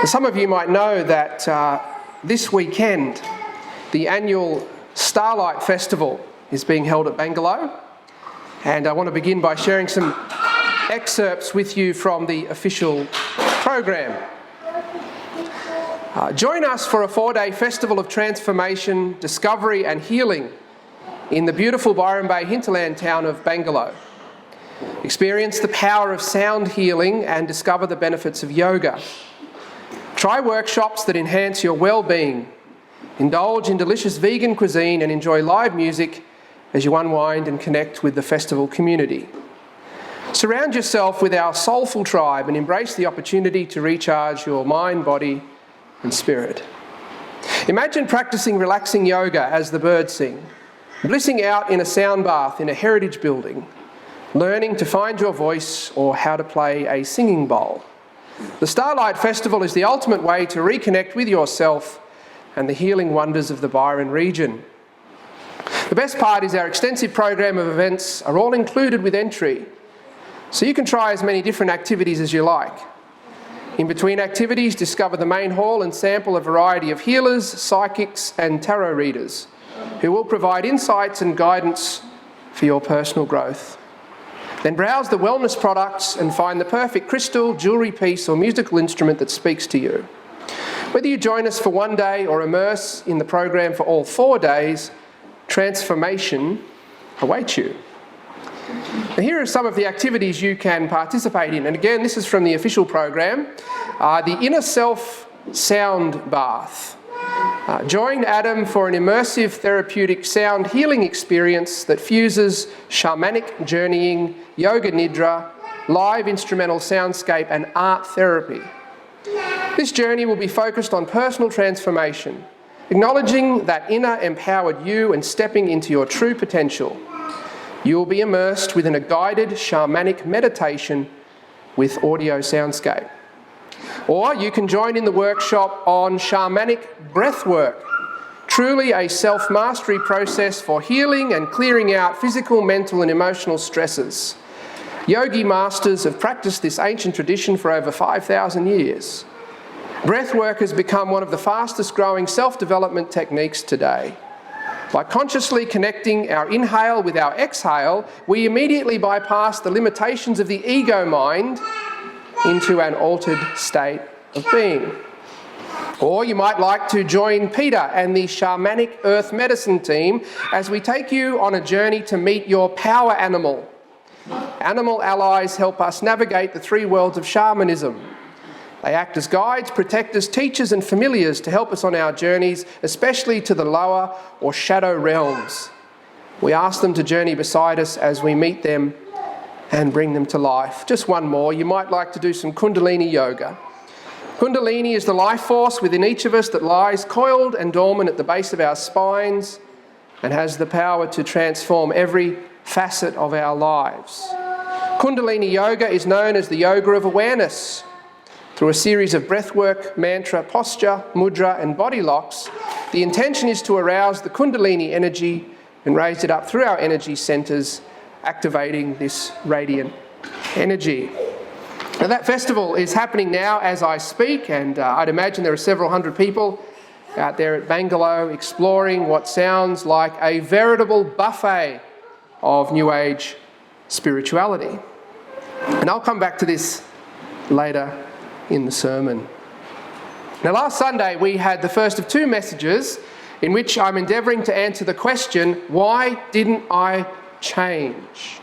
Some of you might know that this weekend the annual Starlight Festival is being held at Bangalow, and I want to begin by sharing some excerpts with you from the official program. Join us for a 4-day festival of transformation, discovery and healing in the beautiful Byron Bay hinterland town of Bangalow. Experience the power of sound healing and discover the benefits of yoga. Try workshops that enhance your well-being. Indulge in delicious vegan cuisine and enjoy live music as you unwind and connect with the festival community. Surround yourself with our soulful tribe and embrace the opportunity to recharge your mind, body and spirit. Imagine practicing relaxing yoga as the birds sing, blissing out in a sound bath in a heritage building, learning to find your voice or how to play a singing bowl. The Starlight Festival is the ultimate way to reconnect with yourself and the healing wonders of the Byron region. The best part is our extensive program of events are all included with entry, so you can try as many different activities as you like. In between activities, discover the main hall and sample a variety of healers, psychics and tarot readers who will provide insights and guidance for your personal growth. Then browse the wellness products and find the perfect crystal, jewellery piece or musical instrument that speaks to you. Whether you join us for 1 day or immerse in the program for all 4 days, transformation awaits you. Now, here are some of the activities you can participate in. And again, this is from the official program. The Inner Self Sound Bath. Join Adam for an immersive therapeutic sound healing experience that fuses shamanic journeying, yoga nidra, live instrumental soundscape and art therapy. This journey will be focused on personal transformation, acknowledging that inner empowered you and stepping into your true potential. You will be immersed within a guided shamanic meditation with audio soundscape. Or you can join in the workshop on shamanic breathwork, truly a self-mastery process for healing and clearing out physical, mental and emotional stresses. Yogi masters have practiced this ancient tradition for over 5,000 years. Breathwork has become one of the fastest growing self-development techniques today. By consciously connecting our inhale with our exhale, we immediately bypass the limitations of the ego mind into an altered state of being. Or you might like to join Peter and the Shamanic Earth Medicine team as we take you on a journey to meet your power animal. Animal allies help us navigate the 3 worlds of shamanism. They act as guides, protectors, teachers and familiars to help us on our journeys, especially to the lower or shadow realms. We ask them to journey beside us as we meet them and bring them to life. Just one more, you might like to do some Kundalini yoga. Kundalini is the life force within each of us that lies coiled and dormant at the base of our spines and has the power to transform every facet of our lives. Kundalini yoga is known as the yoga of awareness. Through a series of breathwork, mantra, posture, mudra and body locks, the intention is to arouse the Kundalini energy and raise it up through our energy centres, activating this radiant energy. Now that festival is happening now as I speak, and I'd imagine there are several hundred people out there at Bangalow exploring what sounds like a veritable buffet of New Age spirituality. And I'll come back to this later in the sermon. Now last Sunday we had the first of 2 messages in which I'm endeavouring to answer the question, why didn't I change?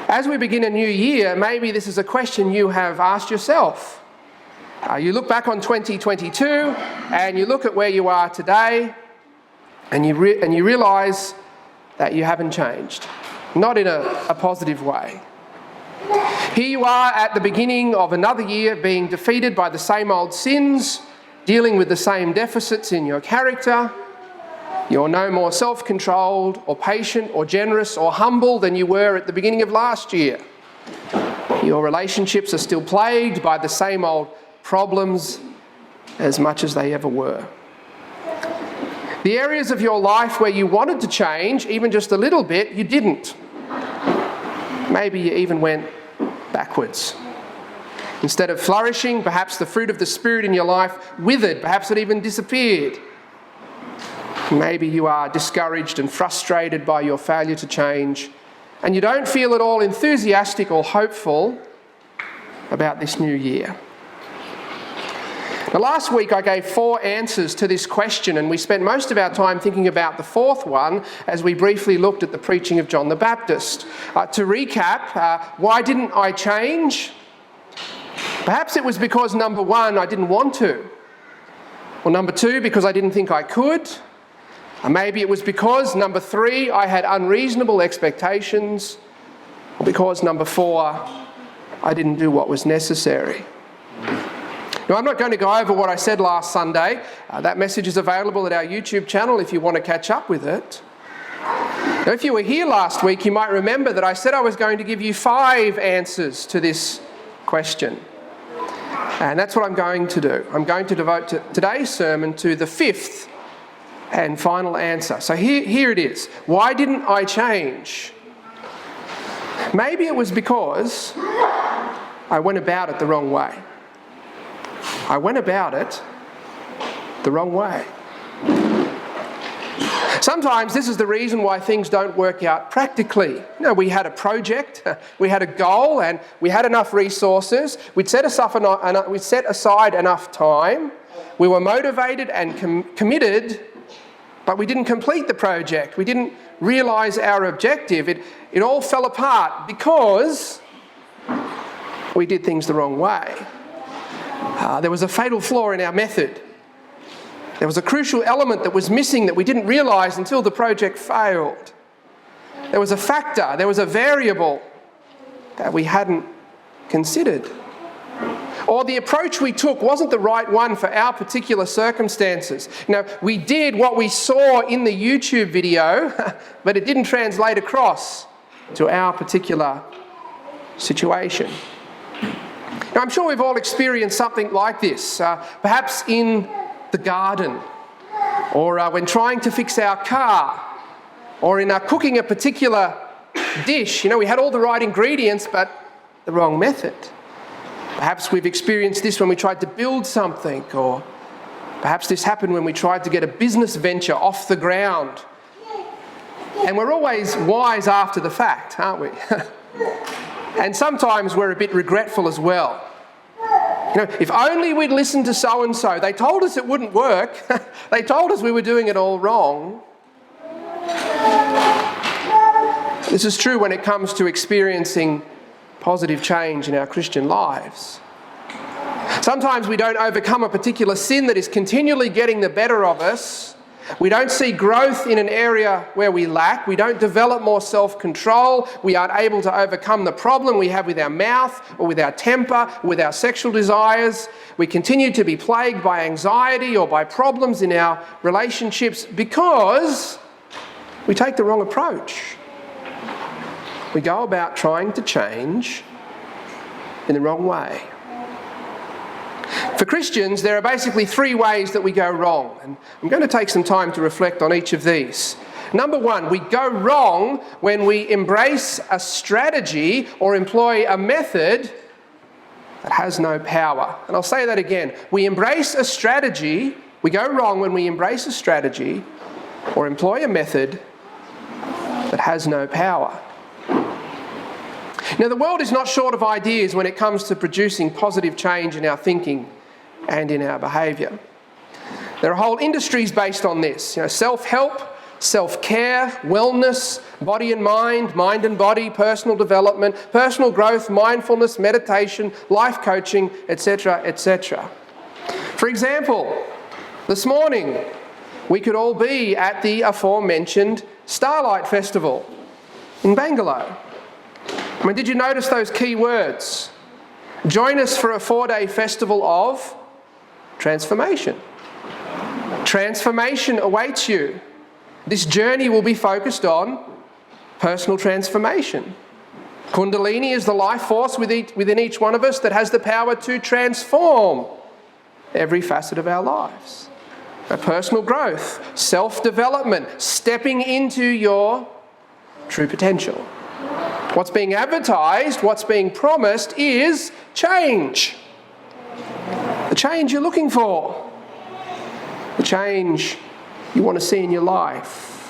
As we begin a new year, maybe this is a question you have asked yourself. You look back on 2022 and you look at where you are today and you realise that you haven't changed, not in a positive way. Here you are at the beginning of another year being defeated by the same old sins, dealing with the same deficits in your character. You're no more self-controlled or patient or generous or humble than you were at the beginning of last year. Your relationships are still plagued by the same old problems as much as they ever were. The areas of your life where you wanted to change, even just a little bit, you didn't. Maybe you even went backwards. Instead of flourishing, perhaps the fruit of the Spirit in your life withered, perhaps it even disappeared. Maybe you are discouraged and frustrated by your failure to change, and you don't feel at all enthusiastic or hopeful about this new year. Now, last week I gave 4 answers to this question, and we spent most of our time thinking about the 4th one as we briefly looked at the preaching of John the Baptist. To recap, why didn't I change? Perhaps it was because, number 1, I didn't want to. Or number 2, because I didn't think I could. Or maybe it was because, number 3, I had unreasonable expectations. Or because, number 4, I didn't do what was necessary. Now, I'm not going to go over what I said last Sunday. That message is available at our YouTube channel if you want to catch up with it. Now, if you were here last week, you might remember that I said I was going to give you 5 answers to this question. And that's what I'm going to do. I'm going to devote today's sermon to the 5th and final answer. So here it is. Why didn't I change? Maybe it was because I went about it the wrong way. I went about it the wrong way. Sometimes this is the reason why things don't work out practically. You know, we had a project, we had a goal, and we had enough resources. We'd set aside enough time. We were motivated and committed, but we didn't complete the project. We didn't realise our objective. It all fell apart because we did things the wrong way. There was a fatal flaw in our method. There was a crucial element that was missing that we didn't realise until the project failed. There was a factor, there was a variable that we hadn't considered. Or the approach we took wasn't the right one for our particular circumstances. You know, we did what we saw in the YouTube video, but it didn't translate across to our particular situation. Now, I'm sure we've all experienced something like this, perhaps in the garden, or when trying to fix our car, or in cooking a particular dish. You know, we had all the right ingredients, but the wrong method. Perhaps we've experienced this when we tried to build something, or perhaps this happened when we tried to get a business venture off the ground. And we're always wise after the fact, aren't we? And sometimes we're a bit regretful as well. You know, if only we'd listened to so-and-so. They told us it wouldn't work. They told us we were doing it all wrong. This is true when it comes to experiencing positive change in our Christian lives. Sometimes we don't overcome a particular sin that is continually getting the better of us. We don't see growth in an area where we lack. We don't develop more self-control. We aren't able to overcome the problem we have with our mouth or with our temper, with our sexual desires. We continue to be plagued by anxiety or by problems in our relationships because we take the wrong approach. We go about trying to change in the wrong way. For Christians, there are basically 3 ways that we go wrong, and I'm going to take some time to reflect on each of these. Number 1, we go wrong when we embrace a strategy or employ a method that has no power. And I'll say that again. We go wrong when we embrace a strategy or employ a method that has no power. Now, the world is not short of ideas when it comes to producing positive change in our thinking and in our behaviour. There are whole industries based on this. You know, self-help, self-care, wellness, body and mind and body, personal development, personal growth, mindfulness, meditation, life coaching, etc., etc. For example, this morning we could all be at the aforementioned Starlight Festival in Bangalore. I mean, did you notice those key words? Join us for a 4-day festival of transformation. Transformation awaits you. This journey will be focused on personal transformation. Kundalini is the life force within each one of us that has the power to transform every facet of our lives. Personal growth, self-development, stepping into your true potential. What's being advertised, what's being promised is change. The change you're looking for. The change you want to see in your life.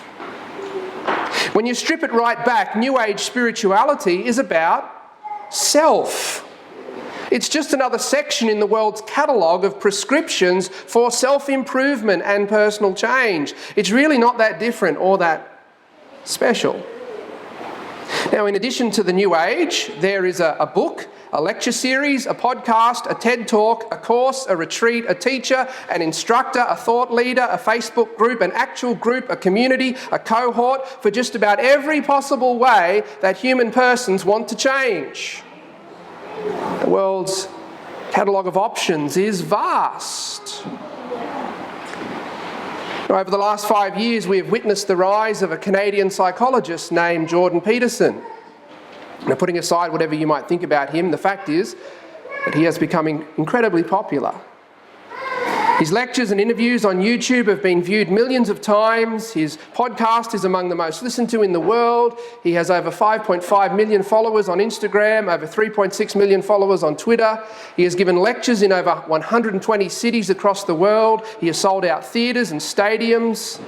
When you strip it right back, New Age spirituality is about self. It's just another section in the world's catalogue of prescriptions for self-improvement and personal change. It's really not that different or that special. Now, in addition to the New Age, there is a book, a lecture series, a podcast, a TED Talk, a course, a retreat, a teacher, an instructor, a thought leader, a Facebook group, an actual group, a community, a cohort, for just about every possible way that human persons want to change. The world's catalogue of options is vast. Over the last 5 years, we have witnessed the rise of a Canadian psychologist named Jordan Peterson. Now, putting aside whatever you might think about him, the fact is that he has become incredibly popular. His lectures and interviews on YouTube have been viewed millions of times. His podcast is among the most listened to in the world. He has over 5.5 million followers on Instagram, over 3.6 million followers on Twitter. He has given lectures in over 120 cities across the world. He has sold out theatres and stadiums.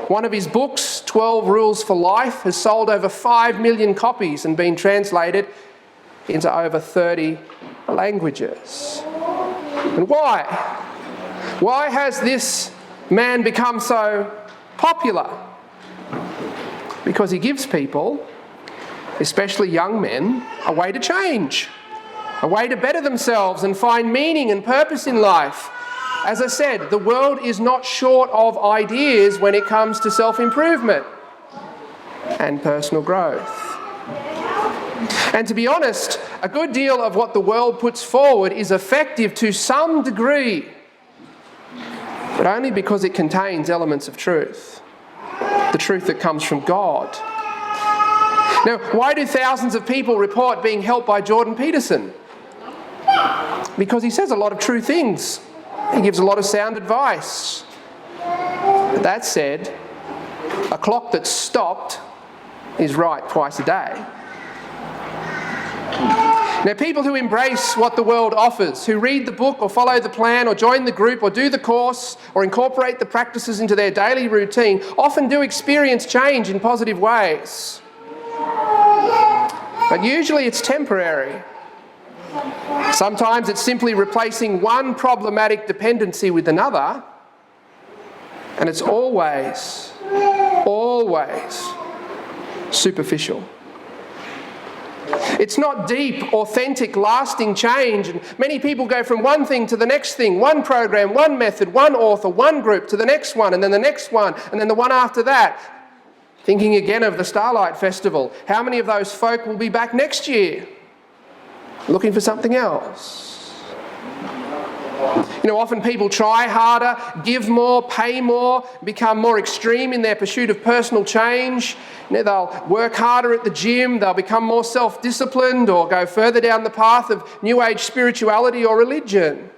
One of his books, 12 Rules for Life, has sold over 5 million copies and been translated into over 30 languages. And why? Why has this man become so popular? Because he gives people, especially young men, a way to change, a way to better themselves and find meaning and purpose in life. As I said, the world is not short of ideas when it comes to self-improvement and personal growth. And to be honest, a good deal of what the world puts forward is effective to some degree, but only because it contains elements of truth, the truth that comes from God. Now, why do thousands of people report being helped by Jordan Peterson? Because he says a lot of true things. He gives a lot of sound advice. But that said, a clock that's stopped is right twice a day. Now, people who embrace what the world offers, who read the book or follow the plan or join the group or do the course or incorporate the practices into their daily routine, often do experience change in positive ways. But usually it's temporary. Sometimes it's simply replacing one problematic dependency with another, and it's always superficial. It's not deep, authentic, lasting change. And many people go from one thing to the next thing, one program, one method, one author, one group to the next one, and then the next one, and then the one after that. Thinking again of the Starlight Festival. How many of those folk will be back next year looking for something else? Often people try harder, give more, pay more, become more extreme in their pursuit of personal change. They'll work harder at the gym, they'll become more self-disciplined or go further down the path of New Age spirituality or religion.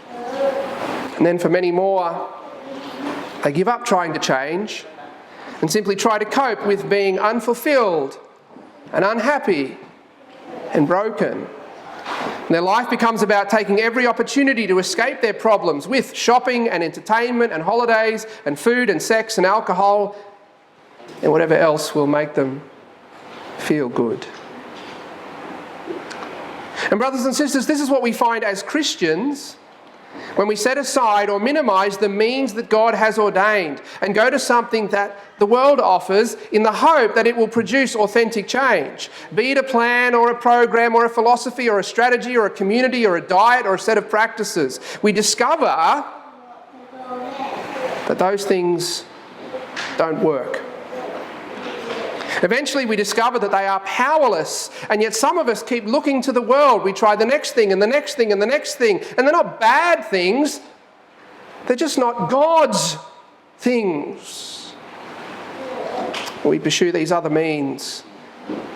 And then for many more, they give up trying to change and simply try to cope with being unfulfilled and unhappy and broken. And their life becomes about taking every opportunity to escape their problems with shopping and entertainment and holidays and food and sex and alcohol and whatever else will make them feel good. And brothers and sisters, this is what we find as Christians when we set aside or minimise the means that God has ordained and go to something that the world offers in the hope that it will produce authentic change. Be it a plan or a program or a philosophy or a strategy or a community or a diet or a set of practices. We discover that those things don't work. Eventually we discover that they are powerless, and yet some of us keep looking to the world. We try the next thing and the next thing and the next thing, and they're not bad things, they're just not God's things. We pursue these other means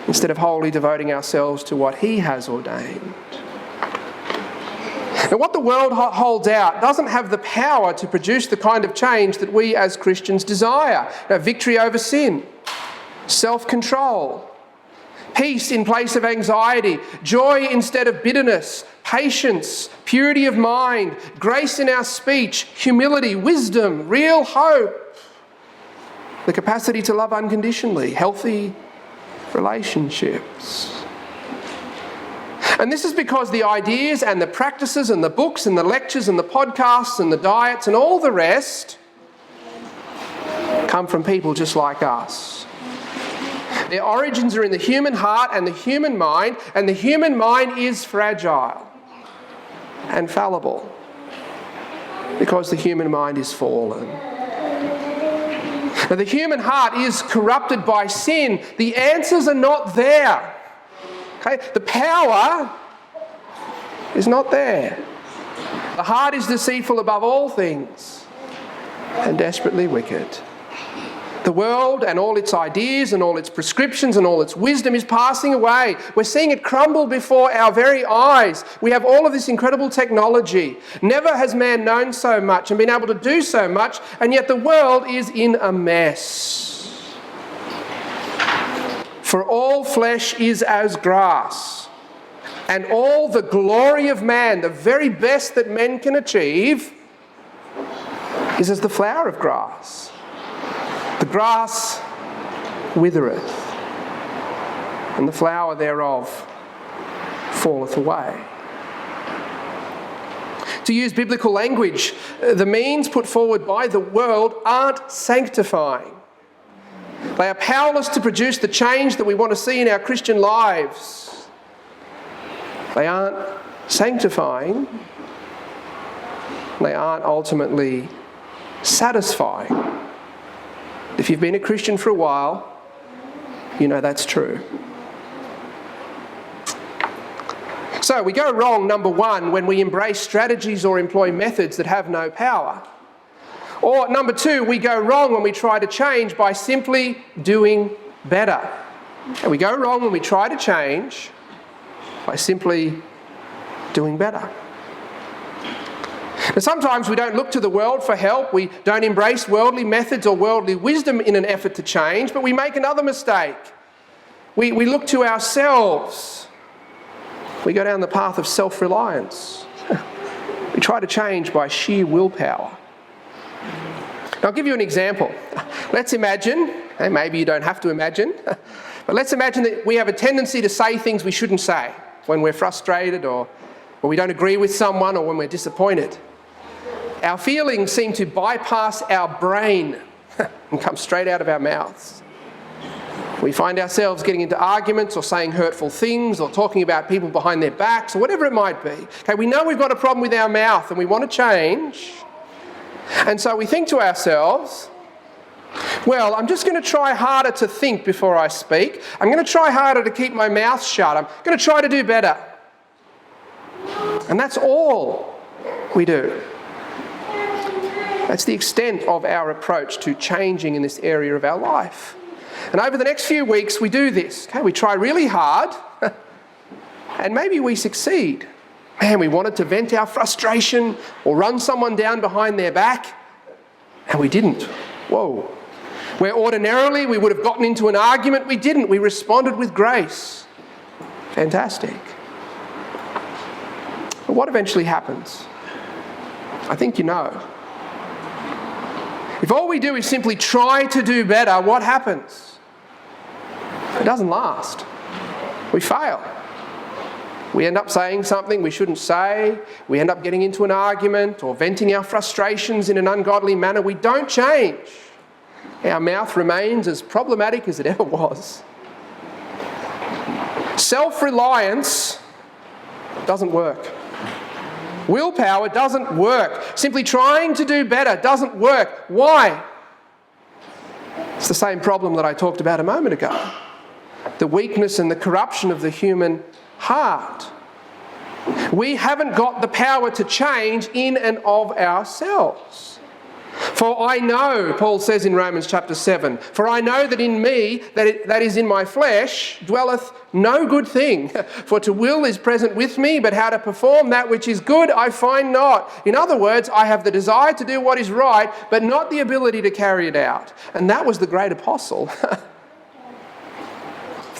instead of wholly devoting ourselves to what He has ordained. And what the world holds out doesn't have the power to produce the kind of change that we as Christians desire. Victory over sin, self-control, peace in place of anxiety, joy instead of bitterness, patience, purity of mind, grace in our speech, humility, wisdom, real hope, the capacity to love unconditionally, healthy relationships. And this is because the ideas and the practices and the books and the lectures and the podcasts and the diets and all the rest come from people just like us. Their origins are in the human heart and the human mind is fragile and fallible because the human mind is fallen. Now, the human heart is corrupted by sin. The answers are not there. Okay? The power is not there. The heart is deceitful above all things and desperately wicked. The world and all its ideas and all its prescriptions and all its wisdom is passing away. We're seeing it crumble before our very eyes. We have all of this incredible technology. Never has man known so much and been able to do so much, and yet the world is in a mess. For all flesh is as grass, and all the glory of man, the very best that men can achieve, is as the flower of grass. The grass withereth, and the flower thereof falleth away. To use biblical language, the means put forward by the world aren't sanctifying. They are powerless to produce the change that we want to see in our Christian lives. They aren't sanctifying. They aren't ultimately satisfying. If you've been a Christian for a while, you know that's true. So we go wrong, number one, when we embrace strategies or employ methods that have no power. Or number two, we go wrong when we try to change by simply doing better. And we go wrong when we try to change by simply doing better. And sometimes we don't look to the world for help. We don't embrace worldly methods or worldly wisdom in an effort to change, but we make another mistake. We look to ourselves. We go down the path of self-reliance. We try to change by sheer willpower. Now, I'll give you an example. Let's imagine, and maybe you don't have to imagine, but let's imagine that we have a tendency to say things we shouldn't say when we're frustrated or when we don't agree with someone or when we're disappointed. Our feelings seem to bypass our brain and come straight out of our mouths. We find ourselves getting into arguments or saying hurtful things or talking about people behind their backs or whatever it might be. Okay, we know we've got a problem with our mouth and we want to change. And so we think to ourselves, well, I'm just going to try harder to think before I speak. I'm going to try harder to keep my mouth shut. I'm going to try to do better. And that's all we do. That's the extent of our approach to changing in this area of our life. And over the next few weeks, we do this. Okay, we try really hard, and maybe we succeed. Man, we wanted to vent our frustration or run someone down behind their back, and we didn't. Whoa. Where ordinarily we would have gotten into an argument, we didn't. We responded with grace. Fantastic. But what eventually happens? I think you know. If all we do is simply try to do better, what happens? It doesn't last. We fail. We end up saying something we shouldn't say. We end up getting into an argument or venting our frustrations in an ungodly manner. We don't change. Our mouth remains as problematic as it ever was. Self-reliance doesn't work. Willpower doesn't work. Simply trying to do better doesn't work. Why? It's the same problem that I talked about a moment ago. The weakness and the corruption of the human heart. We haven't got the power to change in and of ourselves. For I know, Paul says in Romans chapter 7, for I know that in me, that is in my flesh, dwelleth no good thing. For to will is present with me, but how to perform that which is good I find not. In other words, I have the desire to do what is right, but not the ability to carry it out. And that was the great apostle.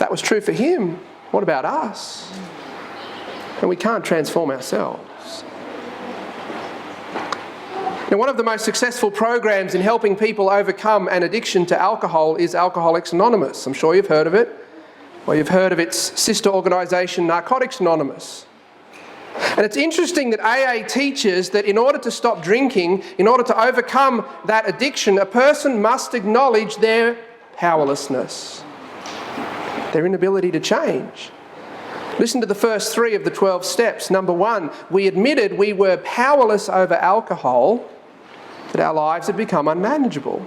that was true for him, what about us? And we can't transform ourselves. Now, one of the most successful programs in helping people overcome an addiction to alcohol is Alcoholics Anonymous. I'm sure you've heard of it. Or you've heard of its sister organisation, Narcotics Anonymous. And it's interesting that AA teaches that in order to stop drinking, in order to overcome that addiction, a person must acknowledge their powerlessness, their inability to change. Listen to the first 3 of the 12 steps. Number 1, we admitted we were powerless over alcohol, that our lives had become unmanageable.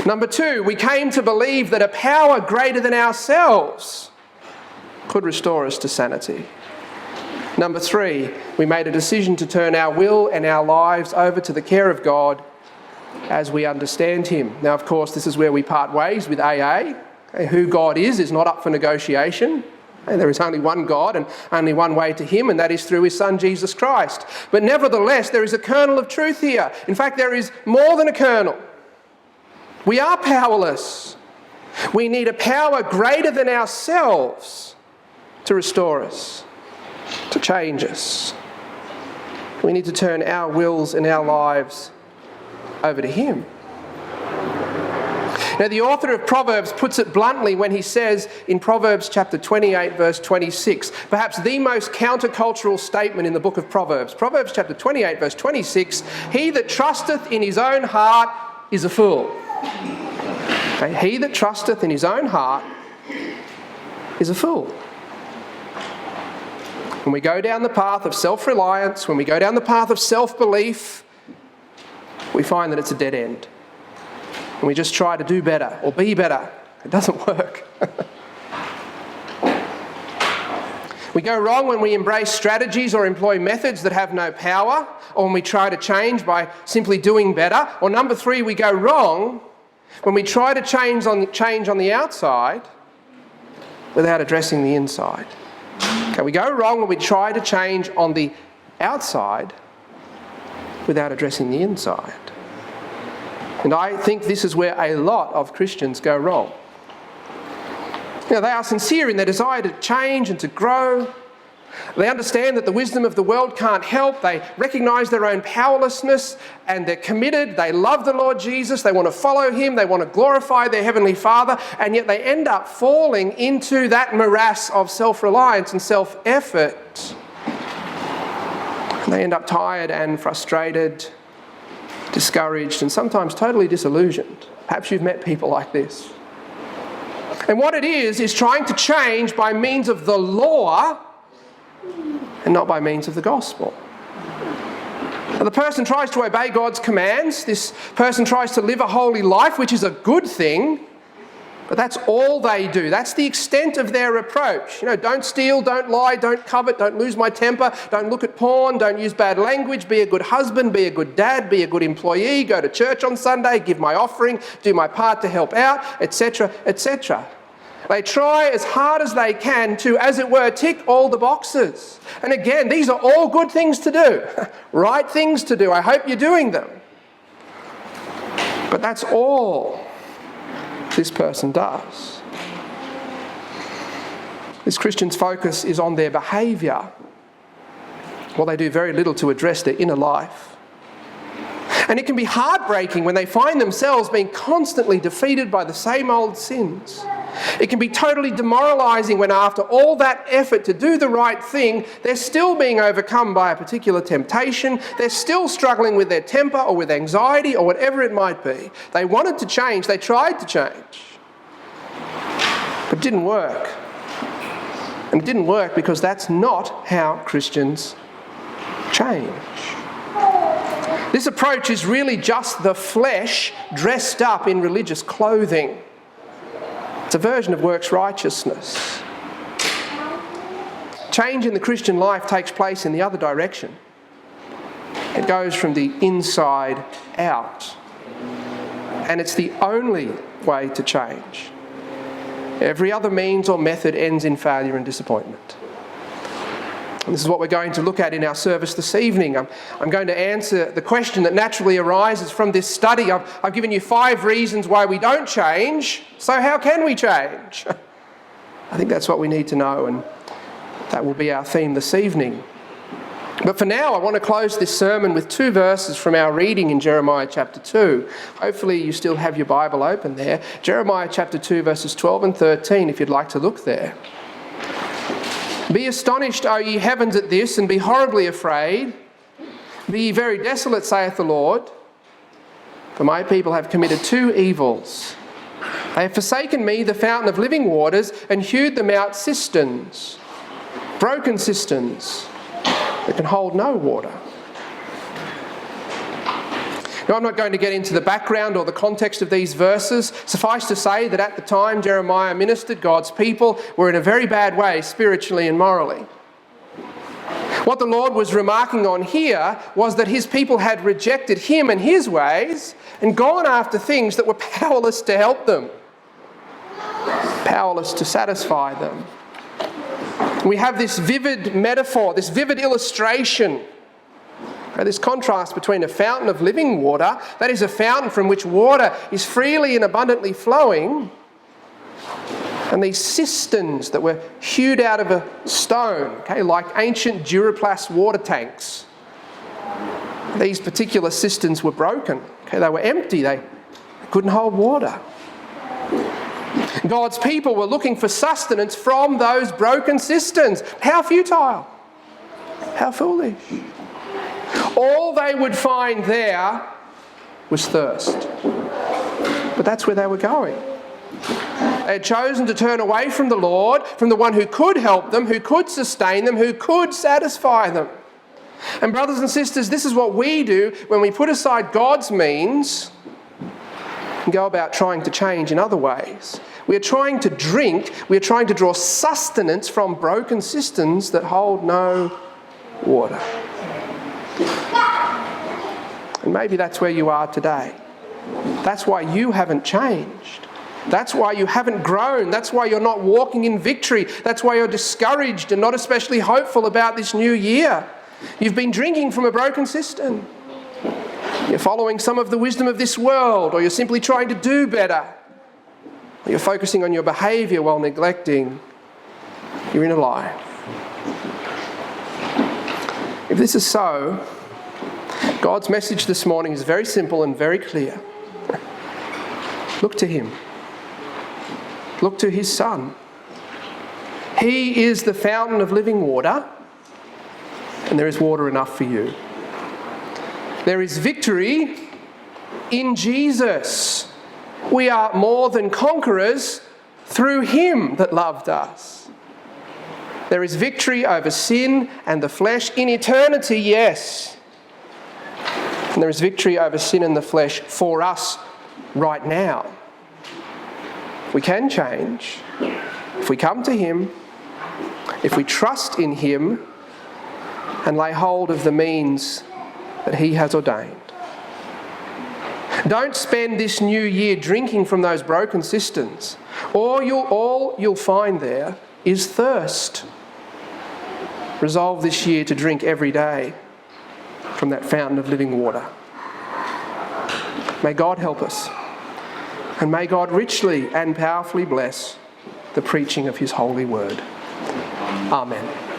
Number 2, we came to believe that a power greater than ourselves could restore us to sanity. Number 3, we made a decision to turn our will and our lives over to the care of God as we understand him. Now, of course, this is where we part ways with AA. Who God is not up for negotiation. And there is only one God and only one way to him, and that is through his Son, Jesus Christ. But nevertheless, there is a kernel of truth here. In fact, there is more than a kernel. We are powerless. We need a power greater than ourselves to restore us, to change us. We need to turn our wills and our lives over to him. Now, the author of Proverbs puts it bluntly when he says in Proverbs chapter 28, verse 26, perhaps the most countercultural statement in the book of Proverbs. Proverbs chapter 28, verse 26, he that trusteth in his own heart is a fool. Okay? He that trusteth in his own heart is a fool. When we go down the path of self-reliance, when we go down the path of self-belief, we find that it's a dead end. And we just try to do better or be better. It doesn't work. We go wrong when we embrace strategies or employ methods that have no power, or when we try to change by simply doing better. Or number 3, we go wrong when we try to change on the outside without addressing the inside. Okay, we go wrong when we try to change on the outside without addressing the inside. And I think this is where a lot of Christians go wrong. Now, they are sincere in their desire to change and to grow. They understand that the wisdom of the world can't help. They recognise their own powerlessness and they're committed. They love the Lord Jesus. They want to follow him. They want to glorify their Heavenly Father. And yet they end up falling into that morass of self-reliance and self-effort. And they end up tired and frustrated, discouraged, and sometimes totally disillusioned. Perhaps you've met people like this. And what it is trying to change by means of the law and not by means of the gospel. Now, the person tries to obey God's commands. This person tries to live a holy life, which is a good thing, but that's all they do. That's the extent of their approach. Don't steal, don't lie, don't covet, don't lose my temper, don't look at porn, don't use bad language, be a good husband, be a good dad, be a good employee, go to church on Sunday, give my offering, do my part to help out, etc., etc. They try as hard as they can to, as it were, tick all the boxes. And again, these are all good things to do, right things to do. I hope you're doing them. But that's all this person does. This Christian's focus is on their behaviour, while they do very little to address their inner life. And it can be heartbreaking when they find themselves being constantly defeated by the same old sins. It can be totally demoralising when after all that effort to do the right thing, they're still being overcome by a particular temptation. They're still struggling with their temper or with anxiety or whatever it might be. They wanted to change. They tried to change. But it didn't work. And it didn't work because that's not how Christians change. This approach is really just the flesh dressed up in religious clothing. It's a version of works righteousness. Change in the Christian life takes place in the other direction. It goes from the inside out. And it's the only way to change. Every other means or method ends in failure and disappointment. And this is what we're going to look at in our service this evening. I'm going to answer the question that naturally arises from this study. I've given you 5 reasons why we don't change, so how can we change? I think that's what we need to know, and that will be our theme this evening. But for now, I want to close this sermon with 2 verses from our reading in Jeremiah chapter 2. Hopefully you still have your Bible open there. Jeremiah chapter 2, verses 12 and 13, if you'd like to look there. Be astonished, O ye heavens, at this, and be horribly afraid. Be ye very desolate, saith the Lord. For my people have committed 2 evils. They have forsaken me, the fountain of living waters, and hewed them out cisterns, broken cisterns that can hold no water. Now, I'm not going to get into the background or the context of these verses. Suffice to say that at the time Jeremiah ministered, God's people were in a very bad way spiritually and morally. What the Lord was remarking on here was that his people had rejected him and his ways and gone after things that were powerless to help them, powerless to satisfy them. We have this vivid metaphor, this vivid illustration, this contrast between a fountain of living water, that is a fountain from which water is freely and abundantly flowing, and these cisterns that were hewed out of a stone, like ancient Duraplast water tanks. These particular cisterns were broken. They were empty. They couldn't hold water. God's people were looking for sustenance from those broken cisterns. How futile. How foolish. All they would find there was thirst. But that's where they were going. They had chosen to turn away from the Lord, from the one who could help them, who could sustain them, who could satisfy them. And brothers and sisters, this is what we do when we put aside God's means and go about trying to change in other ways. We are trying to drink, we are trying to draw sustenance from broken cisterns that hold no water. And maybe that's where you are today. That's why you haven't changed. That's why you haven't grown. That's why you're not walking in victory. That's why you're discouraged and not especially hopeful about this new year. You've been drinking from a broken cistern. You're following some of the wisdom of this world, or you're simply trying to do better. Or you're focusing on your behaviour while neglecting your inner life. If this is so, God's message this morning is very simple and very clear. Look to him. Look to his Son. He is the fountain of living water, and there is water enough for you. There is victory in Jesus. We are more than conquerors through him that loved us. There is victory over sin and the flesh in eternity, yes. And there is victory over sin and the flesh for us right now. We can change if we come to him, if we trust in him and lay hold of the means that he has ordained. Don't spend this new year drinking from those broken cisterns. All you'll find there is thirst. Resolve this year to drink every day from that fountain of living water. May God help us, and may God richly and powerfully bless the preaching of his holy word. Amen.